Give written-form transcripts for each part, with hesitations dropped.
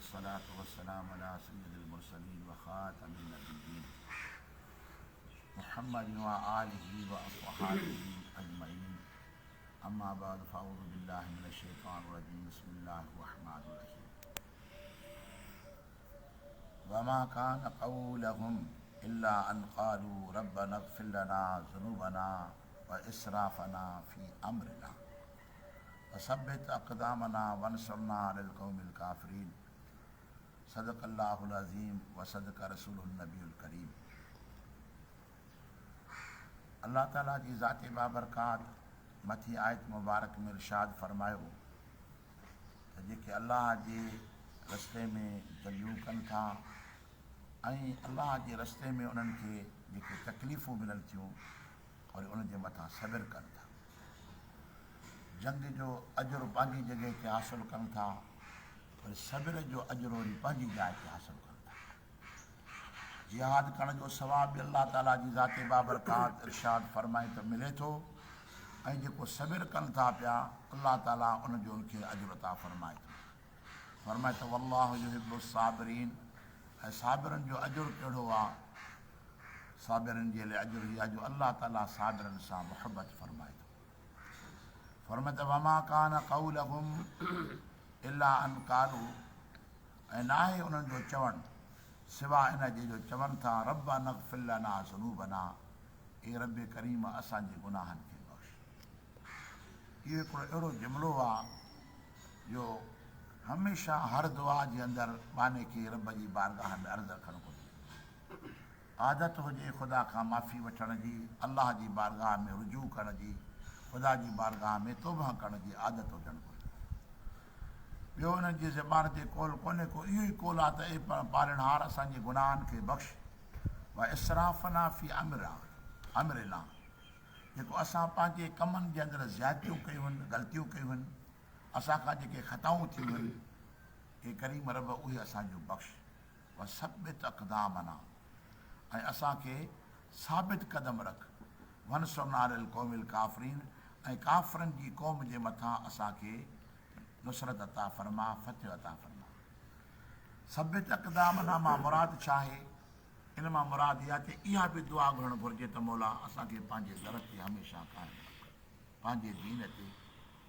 वस्सलातु वस्सलामु अला सय्यिदिल मुरसलीन व खातमिन नबिय्यीन मुहम्मद व आलिहि व अस्हाबिहि अजमईन। अम्मा बाद फ़अऊज़ु बिल्लाहि मिनश शैतानिर रजीम। बिस्मिल्लाहिर रहमानिर रहीम। वमा कान क़ौलहुम इल्ला अन क़ालू रब्बना इग़फ़िर लना ज़ुनूबना व इसराफ़ना फ़ी अम्रिना वसब्बित अक़दामना वंसुरना अलल क़ौमिल काफ़िरीन। सदक़ल्लाहुल अज़ीम व सदक़ रसूलुन नबियुल करीम। अल्लाह ताला जी ज़ात बाबरकात मथी आयत मुबारक में इरशाद फरमायो त जेके अल्लाह जे रस्ते में जंगियूं कनि था ऐं अल्लाह जे रस्ते में उन्हनि खे जेके तकलीफ़ूं मिलनि थियूं और उन जे मथां सब्र कनि था, जंग जो अजुर पंहिंजी जॻह ते हासिलु कनि था, पर सब्र जो अजुर वरी पंहिंजी जाइ ते हासिलु कनि था। जिहाद करण जो सवाब बि अल्लाह ताला जी ज़ात बाबरकात इरशाद फरमाए त मिले थो, ऐं जेको सब्र कनि था पिया अल्लाह ताला उनजो उनखे अजुर अता फरमाए थो। फरमाए त वल्लाहु युहिब्बुस साबिरीन। ऐं साबिरनि जो अजुर कहिड़ो आहे? साबिरनि जे लाइ अजुर इहा जो अल्लाह ताला साबिरनि सां मुहबत फरमाए थो। फरमाए त वमा कान क़ौलहुम इल्ला अन क़ालू। ऐं न आहे उन्हनि जो चवणु सिवाइ इन जे जो चवनि था रब्बना इग़फ़िर लना ज़ुनूबना, ए रब करीम असांजे गुनाहनि खे बख़्श। इहो हिकिड़ो अहिड़ो जुमिलो आहे जो हमेशह हर दुआ जे अंदरि माने खे रब जी बारगाह में अर्ज़ु रखणु घुरिजे। आदत हुजे ख़ुदा खां माफ़ी वठण जी, अल्लाह जी बारगाह में रुजू करण जी, ख़ुदा जी बारगाह में तौबा करण जी आदत हुजणु घुरिजे। ॿियो उन्हनि जी ज़बान ते कौल कोन्हे को, इहो ई कौल आहे त ए पालणहार असांजे गुनाहनि खे बख़्श। व इसराफ़ना फ़ी अमरिना, जेको असां पंहिंजे कमनि जे अंदरि ज़्यादतियूं कयूं आहिनि, ग़लतियूं कयूं आहिनि, असांखां जेके ख़ताऊं थियूं आहिनि, हे करीम रब उहे असांजो बख़्श। व सब्बित अक़दामना, ऐं असांखे साबित क़दम रख। वंसुरना अलल क़ौमिल काफ़िरीन, ऐं काफ़िरनि जी क़ौम जे मथां असांखे नुसरत अता फरमा, फ़तह अता फरमा। सब्बित अक़दामना मां मुराद छा आहे? इन मां मुराद इहा त इहा बि दुआ घुरणु घुरिजे त मौला असांखे पंहिंजे दर ते हमेशह क़ाइमु रख, पंहिंजे दीन ते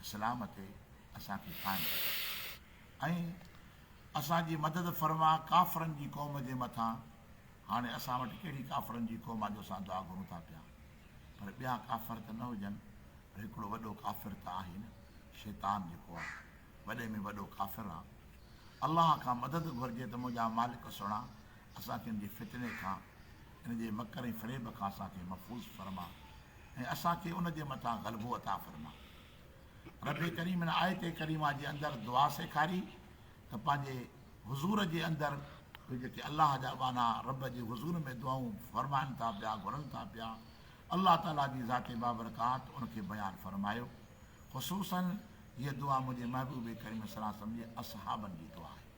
इस्लाम ते असांखे क़ाइमु रख, ऐं असांजी मदद फरमा काफ़िरनि जी क़ौम जे मथां। हाणे असां वटि कहिड़ी काफ़िरनि जी क़ौम आहे जो असां दुआ घुरूं था पिया, पर ॿिया काफ़िर त न हुजनि, पर हिकिड़ो वॾो काफ़िर त आहे न, शैतान जेको आहे वॾे में वॾो काफ़िर आहे। अल्लाह खां मदद घुरिजे त मुंहिंजा मालिक सुहिणा असांखे इन जे फितने खां, इन जे मकर ऐं फ़रेब खां असांखे महफ़ूज़ फरमा, ऐं असांखे उन जे मथां ग़लबो अता फरमा। रब करीम इन आयत करीमा जे अंदरि दुआ सेखारी त पंहिंजे हुज़ूर जे अंदरि जेके अल्लाह जा बाना रब जे हुज़ूर में दुआऊं फरमाइनि था पिया, घुरनि था पिया, अल्लाह ताला जी ज़ात बाबरकात उनखे बयानु फरमायो। ख़ुसूसन हीअ दुआ मुंहिंजे महबूब करीम सल्लल्लाहु अलैहि वसल्लम जे असहाबनि जी दुआ आहे।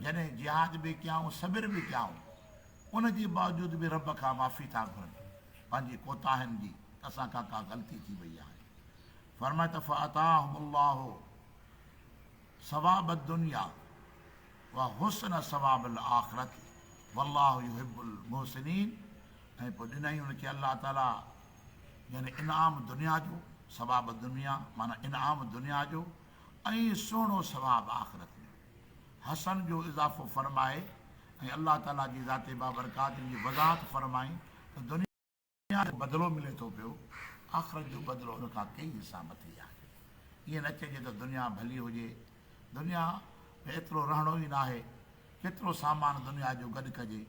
जॾहिं जिहाद बि कयाऊं, सब्र बि कयाऊं, उन जे बावजूद बि रब खां माफ़ी था घुरनि पंहिंजी कोताहिनि जी, असांखां का ग़लती थी वई आहे। फरमाए त फ़अताहुमुल्लाहु सवाब दुनिया व हुस्न सवाबुल आख़िरत वल्लाहु युहिब्बुल मुहसिनीन। ऐं पोइ ॾिनई उनखे अल्लाह ताला यानी इनाम दुनिया जो, सवाब दुनिया माना इनाम दुनिया जो, ऐं सुहिणो सवाब आख़िरत में, हसन जो इज़ाफ़ो फरमाए। ऐं अल्लाह ताला जी ज़ात बाबरकात जी वज़ाहत फरमाई त दुनिया जो बदिलो मिले थो पियो, आख़िरत जो बदिलो उनखां कई हिसा मथे आहे। ईअं न चइजे त दुनिया भली हुजे, दुनिया में एतिरो रहणो ई न आहे, केतिरो सामान दुनिया जो गॾु कजे।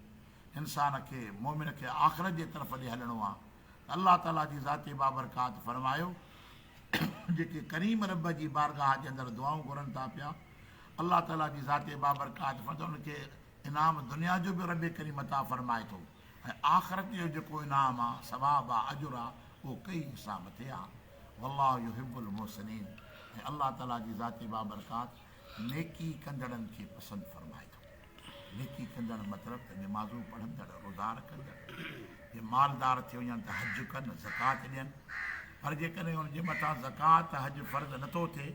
इंसान खे मोमिन खे आख़िरत जे तरफ़ ॾे हलणो आहे। अल्लाह ताला जी ज़ात बाबरकात फरमायो जेके करीम रब जी बारगाह जे अंदरि दुआऊं घुरनि था पिया, अल्लाह ताला जी ज़ात बाबरकात फरमाए उनखे इनाम दुनिया जो बि रब करीम अता फरमाए थो, ऐं आख़िरत जो जेको इनाम आहे, सवाब आहे, अजुर आहे, उहो कई हिसा मथे आहे। वल्लाहु युहिब्बुल मुहसिनीन। ऐं अल्लाह ताला जी ज़ात बाबरकात नेकी कंदड़नि खे पसंदि फरमाए थो। नेकी कंदड़ मतिलबु त निमाज़ूं पढ़ंदड़, रोज़ा रखंदड़, जे मालदार थी वञनि त हज कनि, ज़कात ॾियनि। पर जेकॾहिं उनजे मथां ज़कात हज फ़र्ज़ु नथो थिए,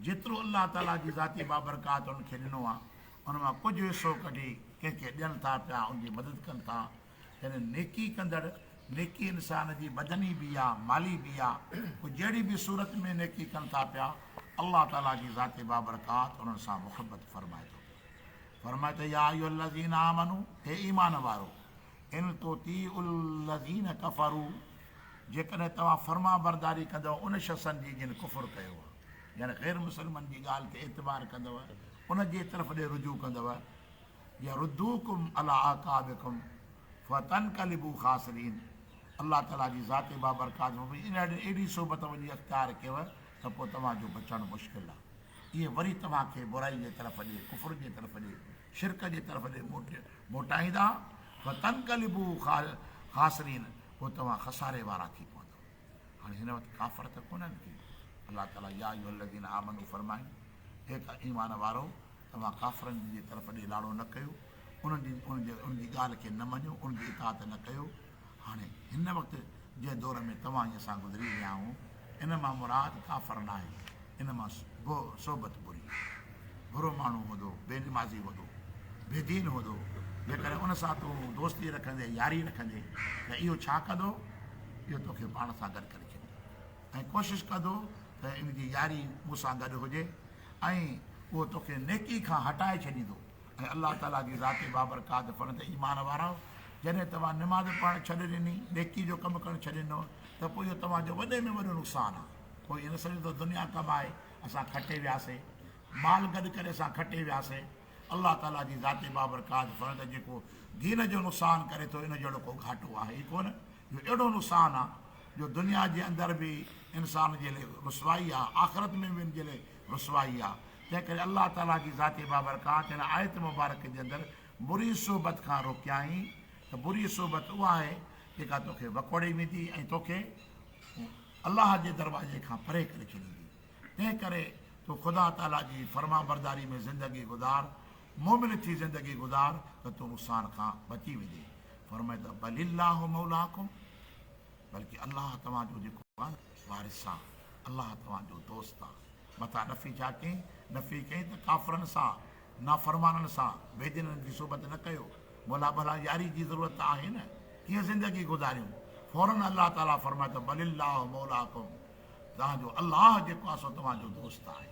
जेतिरो अल्लाह ताला जी ज़ाती बाबरकात उनखे ॾिनो आहे उन मां कुझु हिसो कढी कंहिंखे ॾियनि था पिया, उनजी मदद कनि था। यानी नेकी कंदड़, नेकी इंसान जी बदनी बि आहे, माली बि आहे, पोइ जहिड़ी बि सूरत में नेकी कनि था पिया, अल्लाह ताला जी ज़ाते बाबरकात उन्हनि सां मुहबत फरमाए थो। फरमाए त या अय्युहल्लज़ीना आमनू, हे ईमान वारो, इन तुतीउल्लज़ीन कफ़रू, जेकॾहिं तव्हां फर्मा बरदारी कंदव उन शख़्सनि जी जिन कुफ़ुर कयो आहे, यानी ग़ैर मुस्लिमनि जी ॻाल्हि ते एतबार कंदव, उन जे तरफ़ ॾे रुजू कंदव, या रुद्दूकुम अला आकाबिकुम फतनक़लिबू ख़ासिरीन। अल्लाह ताला जी ज़ाते बाबरकात में इन एॾी सोबत वञी अख़्तियार कयव त पोइ तव्हांजो बचणु मुश्किल आहे। इहे वरी तव्हांखे बुराई जे तरफ़ ॾे, कुफ़ुर जे तरफ़ ॾे, शिरक जे तरफ़ ॾे मोटाईंदा। फतनक़लिबू ख़ासिरीन, पोइ तव्हां खसारे वारा थी पवंदव। हाणे हिन वक़्तु काफ़र त कोन्हनि की अल्लाह ताला या अय्युहल्लज़ीना आमनू फरमाए, हे ईमान वारो, तव्हां काफ़रनि जी तरफ़ ॾे लाड़ो न कयो, उनजी ॻाल्हि खे न मञो, उनजी इताअत न कयो। हाणे हिन वक़्तु जंहिं दौर में तव्हां सां गुज़री विया आहियूं, इन मां मुराद काफ़र न आहे, इन मां सोबत बुरी, बुरो माण्हू हूंदो, बेनिमाज़ी हूंदो, बेदीन हूंदो, जेकॾहिं उन सां तूं दोस्ती रखंदे, यारी रखंदे, त इहो छा कंदो, इहो तोखे पाण सां गॾु करे छॾींदो ऐं कोशिशि कंदो त इन जी यारी मूंसां गॾु हुजे, ऐं उहो तोखे नेकी खां हटाए छॾींदो। ऐं अल्लाह ताला जी ज़ाते बाबरकात फरमाए त ईमान वारा, जॾहिं तव्हां निमाज़ पढ़णु छॾे ॾिनी, नेकी जो कमु करणु छॾे ॾिनो, त पोइ इहो तव्हांजो वॾे में वॾो नुक़सानु आहे। कोई इन सम्झो दुनिया कमाए, असां खटे वियासीं, माल गॾु करे असां खटे वियासीं। अल्लाह ताला जी ज़ाते बाबरकात फरमाए त जेको दीन जो नुक़सानु करे थो, इन जहिड़ो को घाटो आहे ई कोन। इहो अहिड़ो नुक़सानु आहे जो दुनिया जे अंदरि बि इंसान जे लाइ रुसवाई आहे, आख़िरत में बि इन जे लाइ रुसवाई आहे। तंहिं करे अल्लाह ताला जी ज़ाते बाबरकात हिन आयत मुबारक जे अंदरि बुरी सोबत खां रोकियाई, त बुरी सोबत उहा आहे जेका तोखे वकोड़े वेंदी ऐं तोखे अल्लाह जे दरवाज़े खां परे करे छॾींदी। तंहिं करे तो ख़ुदा ताला जी फर्मा बरदारी में ज़िंदगी गुज़ार, मोमिन थी ज़िंदगी गुज़ार, त तूं नुक़सान खां बची वेंदी। फरमाए त बलिल्लाहु मौलाकुम, बल्कि अल्लाह तव्हांजो जेको आहे वारिस आहे, अल्लाह तव्हांजो दोस्त आहे। मथां नफ़ी छा कयईं, नफ़ी कयईं त काफ़रनि सां, नाफ़रमाननि सां, बेदीननि जी सोबत न कयो। भला भला यारी जी ज़रूरत आहे न, कीअं ज़िंदगी गुज़ारियूं। फौरन अल्लाह ताला फरमाए त बलिल्लाहु मौलाकुम, तव्हांजो अल्लाह जेको आहे सो तव्हांजो दोस्त आहे,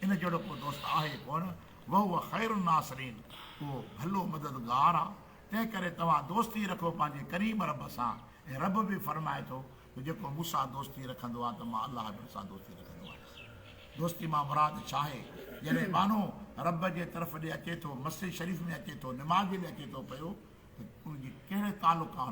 इन जहिड़ो को दोस्त आहे कोन। वहुव ख़ैरुन नासिरीन, उहो भलो मददगार आहे। तंहिं करे तव्हां दोस्ती रखो पंहिंजे करीम रब सां, ऐं रब बि फरमाए थो त जेको मूंसां दोस्ती रखंदो आहे त मां अल्लाह बि सां दोस्ती रखंदो आहियां। दोस्ती मां मुराद छा आहे, जॾहिं माण्हू रब जे तरफ़ ॾे अचे थो, मस्जिद शरीफ़ में अचे थो, निमाज़ में अचे थो पियो, त उनजी कहिड़े तालुक़ आहे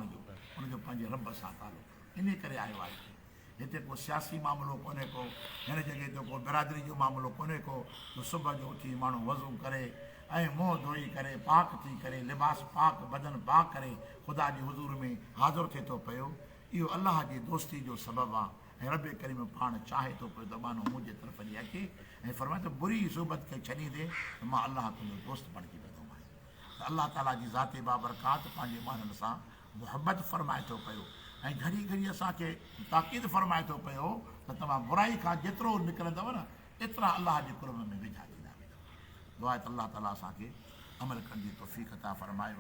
उनजो पंहिंजे रब सां तालुक़। इन करे आयो आहे हिते को सियासी मामिलो कोन्हे को, हिन जॻह ते को बिरादरी जो मामिलो कोन्हे को। त सुबुह जो उथी माण्हू वज़ू करे ऐं मुंहुं धोई करे, पाक थी करे, लिबास पाक, बदन पाक करे ख़ुदा जे हुज़ूर में हाज़िर थिए थो पियो। इहो अल्लाह जी दोस्ती जो सबबु आहे। ऐं रब करीम पाण चाहे थो पियो त माण्हू मुंहिंजे तरफ़ ॾे अचे ऐं फरमाए त बुरी सोबत खे छॾींदे त मां अल्लाह तुंहिंजो दोस्त बणिजी वेंदोमांइ। त अल्लाह ताला जी ज़ाते बाबरकात पंहिंजे माण्हुनि सां मुहबत फरमाए थो पियो, ऐं घड़ी घड़ी असांखे ताक़ीद फरमाए थो पियो त तव्हां बुराई खां जेतिरो निकिरंदव न, एतिरा अल्लाह जे कुर्ब में वेझा थींदा वेंदव। दुआ आहे त अल्लाह ताला असांखे अमल करण जी तौफ़ीक़ अता फरमाए।